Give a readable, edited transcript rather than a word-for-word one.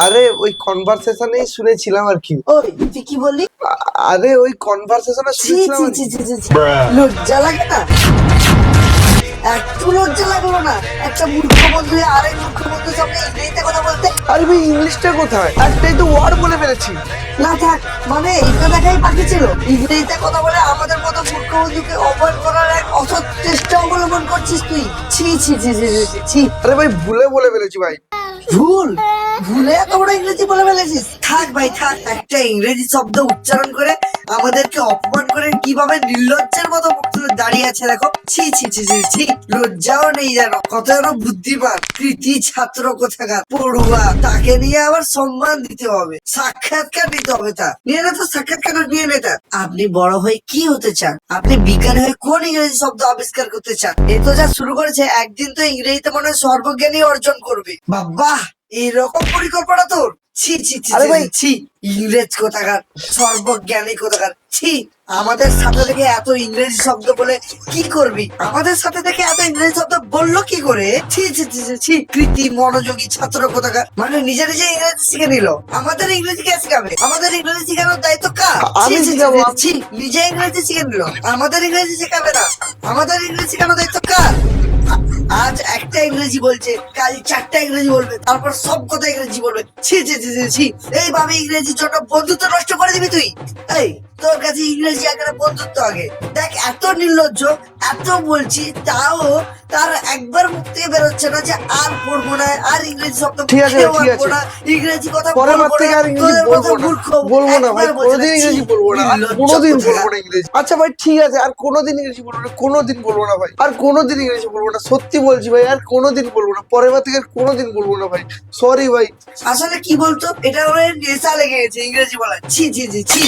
আরে ওই কনভারসেশনেই শুনেছিলাম আর কি। ওই তুই কি বললি? আরে ওই কনভারসেশনে ছি শুনেছিলাম ছি আর ছি কি। ছি ছি ছি। লজ্জা লাগে না? একটু লজ্জা লাগলো না একটা মূর্খ বন্ধু হয়ে আরেক মূর্খ বন্ধুর সামনে ইংরেজিতে কথা বলতে? আরে ভাই ইংলিশটা কোথায়? একটাই তো ওয়ার্ড বলে ফেলেছি। না থাক, মানে এটা দেখাই বাকি ছিল। ইংরেজিতে কথা বলে আমাদের মতো মূর্খ বন্ধুকে অপমান করার এক অসৎ চেষ্টা অবলম্বন করছিস তুই। ছি ছি ছি ছি ছি ছি, ছি। আরে ভাই ভুলে বলে ফেলেছি ভাই। ভুল? ভুলে এত বড় ইংরেজি বলে ফেলেছিস? থাক ভাই থাক, একটা ইংরেজি শব্দ উচ্চারণ করে আমাদেরকে অপমান করে কিভাবে নির্লজ্জের মতো মুখ তুলে দাঁড়িয়ে আছে দেখো। ছি ছি ছি ছি ছি, লজ্জাও নেই জানো? কত যেন বুদ্ধিমান কৃতি ছাত্র কোথাকার পড়ুয়া, তাকে নিয়ে আবার সম্মান দিতে হবে, সাক্ষাৎকার দিতে হবে। তা নিয়ে না তো সাক্ষাৎকার নিয়ে নে তার। আপনি বড় হয়ে কি হতে চান? আপনি বিজ্ঞানী হয়ে কোন ইংরেজি শব্দ আবিষ্কার করতে চান? এ তো যা শুরু করেছে, একদিন তো ইংরেজিতে মনে হয় সর্বজ্ঞানী অর্জন করবে। বাবা, এইরকম পরিকল্পনা তোর? ছি ছি ছি আরে ছি, ভাই ছি। ইংরেজ কোথাকার, সর্বজ্ঞানী কোথাকার, ছি। আমাদের সাথে থেকে এত ইংরেজি শব্দ বলে কি করবি? আমাদের সাথে থেকে এত ইংরেজি শব্দ বললো কি করে? ছি ছি ছি ছি, ছি। কৃতি মনোযোগী ছাত্র কোথাকার, মানে নিজে নিজে ইংরেজি শিখে নিল। আমাদের ইংরেজি কে শিখাবে? আমাদের ইংরেজি শেখানোর দায়িত্ব কার? ছি, আমি ছি, ছি, শিখাবো। ছি, ছি। নিজে ইংরেজি শিখে নিল, আমাদের ইংরেজি শেখাবে না। আমাদের ইংরেজি শেখানোর দায়িত্ব কার? আজ একটা ইংরেজি বলছে, কাল চারটা ইংরেজি বলবে, তারপর সব কথা ইংরেজি বলবে। ছি ছি ছি ছি, ছি। এইভাবে ইংরেজির জন্য বন্ধুত্ব নষ্ট করে দিবি তুই? এই, তোর কাছে ইংরেজি আগে না বন্ধুত্ব আগে? দেখ এত নির্লজ্জ, এত বলছি তাও তার একবার মুখ থেকে বেরোচ্ছে না যে আর পড়বো না, আর ইংরেজি শব্দ ঠিক আছে, মুখেও ঠিক আনবো আছে। না, ইংরেজি কথা পরের বার বলবো থেকে না, আর ইংরেজি তোদের মতো বলবো না। মূর্খ বলবো না ভাই, একবার বলছে কোনোদিন না। ছি, ইংরেজি বলবো না, আর নির্লজ্জ কোনোদিন বলবো কোথাকার। না ইংরেজি। আচ্ছা ভাই ঠিক আছে, আর কোনোদিন ইংরেজি বলবো না, কোনোদিন বলবো না ভাই, আর কোনোদিন ইংরেজি বলবো না, সত্যি বলছি ভাই, আর কোনোদিন বলবো না, পরের বার থেকে আর কোনোদিন বলবো না ভাই, সরি ভাই। আসলে কি বলতো, এটা ওর নেশা লেগে গেছে ইংরেজি বলা। ছি ছি ছি ছি।